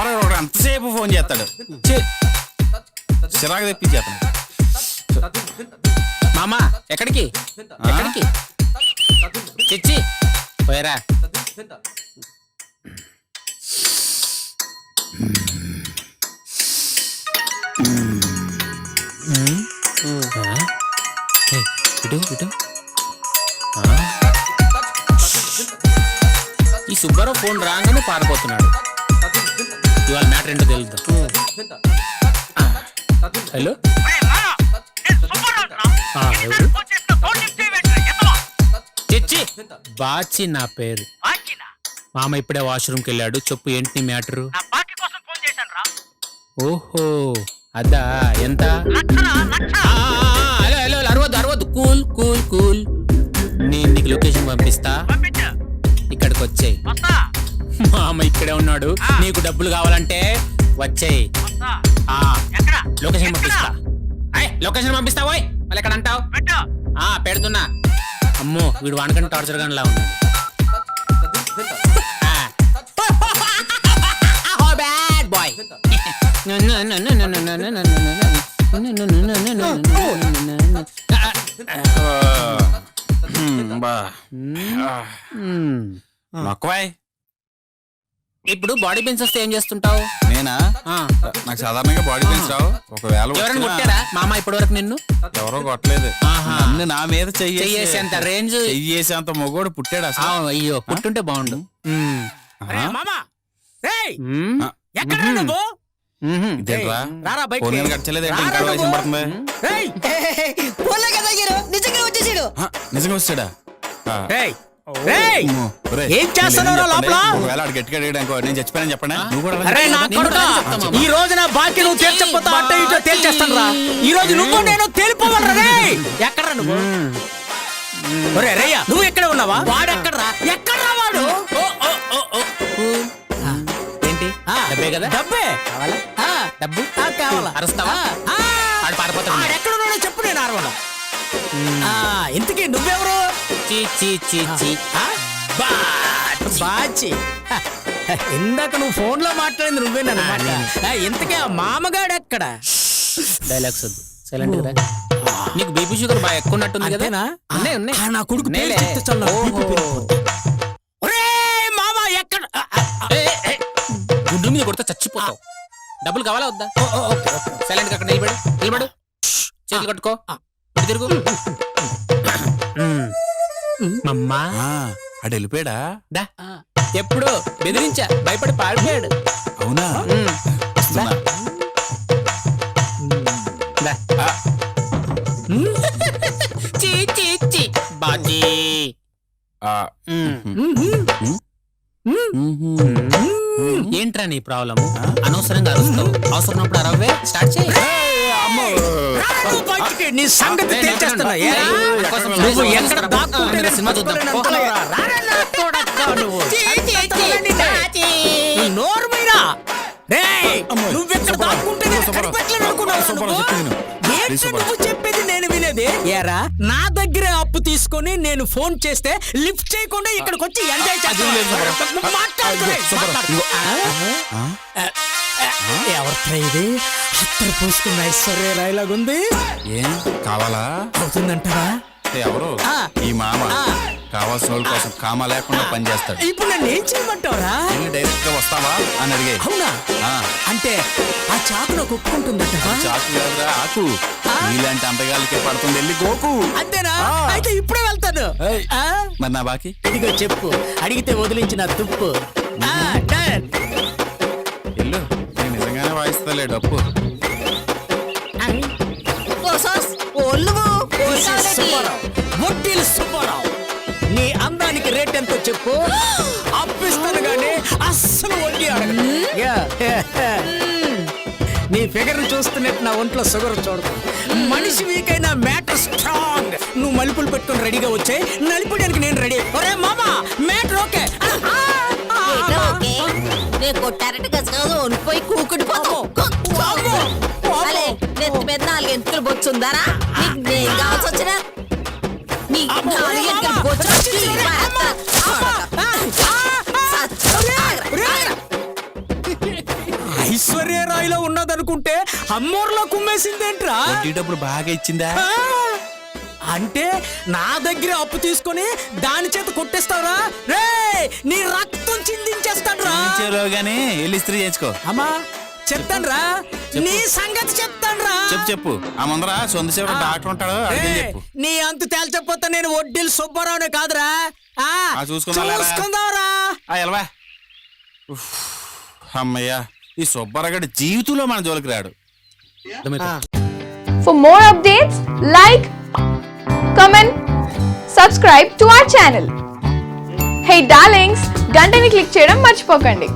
ఎవరో ఒకడు అంతసేపు ఫోన్ చేస్తాడు. చిరాకు తెప్పించేస్తాను. మామా ఎక్కడికి ఎక్కడికి చిచ్చి పోయరా. ఇటు ఇటు. ఈ సుబ్బారావు ఫోన్ రాగానే పారిపోతున్నాడు. ఇవాళ మ్యాటర్ ఏంటో తెలుద్దాం. హలో చిచ్చి బాచి నా పేరు. మామ ఇప్పుడే వాష్రూమ్కి వెళ్ళాడు. చెప్పు ఏంటి మ్యాటరు? ఓహో అదా ఎంత? హలో హలో అరవద్దు అరవద్దు. Cool cool cool. నేను నీకు లొకేషన్ పంపిస్తా, ఇక్కడికి వచ్చేయి. మామ ఇక్కడే ఉన్నాడు. నీకు డబ్బులు కావాలంటే వచ్చేయి. లొకేషన్ పంపిస్తా. లొకేషన్ పంపిస్తావో మళ్ళీ ఎక్కడ అంటావు? పెడుతున్నా. అమ్మో వీడు వానకంటే టార్చర్ గన్లా ఉన్నాడు. Bad boy. మొక్కవాయ్ ఇప్పుడు బాడీ పెయిన్స్ వస్తే ఏం చేస్తుంటావు? నేనా? నాకు సాధారణంగా బాడీ పెయిన్స్ రావు. ఒకవేళ ఎవరైనా కొట్టారా మామ ఇప్పటి వరకు నిన్ను? ఎవరో కొట్టలేదు. నన్ను నా మీద చెయ్యేసేంత రేంజ్ చెయ్యేసేంత మొగోడు పుట్టాడు అసలు. అయ్యో పుట్టుంటే బాగుండు. నిజంగా వచ్చాడా? ఏం చేస్తున్నావు లోపల? గట్టిగా నేను చచ్చిపోయాను చెప్పండి. ఈ రోజు నా బాకీ నువ్వు తీర్చకపోతే అట్ట ఇటో తేల్చేస్తాను రా. ఈ రోజు నువ్వు నేను తేలిపోవాలరా. ఎక్కడ్రా నువ్వు? రయ్యా నువ్వు ఎక్కడ ఉన్నావా? వాడు ఎక్కడ్రా? ఎక్కడ్రా వాడు? ఏంటి డబ్బే కదా? డబ్బే డబ్బు కావాలా? అరుస్తావా? ఎక్కడున్నాడో చెప్పు, నేను అరవను. ఇంతకీ నువ్వెవరు? బాచి. ఇందాక నువ్వు ఫోన్ లో మాట్లాడింది నువ్వేనన్నమాట. ఇంతకీ ఆ మామగాడు ఎక్కడ? డైలాగ్స్ వద్దు, సైలెంట్ గా. నీకు బీపీ షుగర్ బాగా ఎక్కువ ఉన్నట్టుంది కదా? నా కొడుకు మామ ఎక్కడ? గుడ్డు మీద కొడితే చచ్చిపోతావు. డబ్బులు కావాలా వద్దా? సైలెంట్ గా అక్కడ నిలబడు నిలబడు. చేతులు కట్టుకో, తిరుగు. మమ్మా అడు వెళ్ళిపోయాడా? ఎప్పుడు బెదిరించా, భయపడి పారిపోయాడు. అవునా? బాజీ ఏంట్రా నీ ప్రాబ్లము? అనవసరంగా అరుస్తావు. అవసరమైనప్పుడు అరవే. స్టార్ట్ చేయి. నీ సంగతి తేల్చేస్తున్నా. సినిమా చూద్దాం. నోర్మైరా నువ్వెక్కడ దాక్కుంటే నువ్వు చెప్పేది నేను వినేది. ఏరా నా దగ్గరే అప్పు తీసుకొని నేను ఫోన్ చేస్తే లిఫ్ట్ చేయకుండా ఇక్కడికి వచ్చి ఎంజాయ్ చేస్తాను. ఎవరితో ఇది అత్తరు పూసుకున్న ఐశ్వర్య రాయలాగుంది. ఏం కావాలా? అవుతుందంటారా? ఎవరు? ఈ మామ కావాల్సిన వాళ్ళ కోసం కామా లేకుండా పనిచేస్తాడు. ఇప్పుడు నన్ను ఏం చేయమంటావురా? డైరెక్ట్ గా వస్తావా అని అడిగే. అవునా? అంటే ఆ చాకు నాకు ఒప్పుకుంటుందట. చాకు కాదురా, ఆకు. ఇలాంటి అంతగాలకే పడుతుంది. వెళ్ళి గోకు. అంతేనా? అయితే ఇప్పుడే వెళ్తాను. మరి నా బాకీ ఇదిగో చెప్పు, అడిగితే వదిలించిన తుప్పు. వెళ్ళు, నేను నిజంగానే వాయిస్తాలే డప్పు. సుబ్బారావు, నీ అందానికి రేట్ ఎంతో చెప్పు, అప్పిస్తాను గానీ అస్సలు వడ్డీ అడగను. నీ ఫిగర్ చూస్తున్నట్టు నా ఒంట్లో షుగర్ చూడదు. మనిషి వీకైనా మ్యాటర్ స్ట్రాంగ్. నువ్వు మలుపులు పెట్టుకుని రెడీగా వచ్చాయి, నలిపడానికి నేను రెడీ. ఒరే మామా మ్యాటర్ ఓకే. కొట్టారంటే గసగస వణిపోయి కూకుడిపోతావు. నెత్తి మీద 4 ఎంతులు బొచ్చుందారా? నీకు కావాల్సి వచ్చినా ఐశ్వర్యరాయిలో ఉన్నదనుకుంటే అమ్మోర్లో కుమ్మేసిందేంట్రా వడ్డీ డబ్బులు బాగా ఇచ్చిందా? ఆ! అంటే నా దగ్గర అప్పు తీసుకొని దాని చేత కొట్టేస్తావరా రే నీ రక్తం చిందించేస్తాడ్రా ఇచ్చేలోగానే వెళ్ళి ఇస్త్రీ చేయించుకో. అమ్మా చెప్తాన్రా నీ సంగతి చెప్తాన్రా చెప్పు ఆ ముందర సొంతసేవ డాక్టర్ ఉంటాడు, అడిగి ఏయ్, చెప్పు. నీ అంతు తేల్చకపోతే నేను వడ్డీలు సుబ్బారావునే కాదురా చూసుకుందాంలేరా. చూసుకుందాంరా ఎలవా. అమ్మయ్యా, ఈ సుబ్బరగడి జీవితంలో మన జోలికి రాడు. For more updates, like, comment, subscribe to our channel. Hey darlings, గంటని click చేయడం మర్చిపోకండి.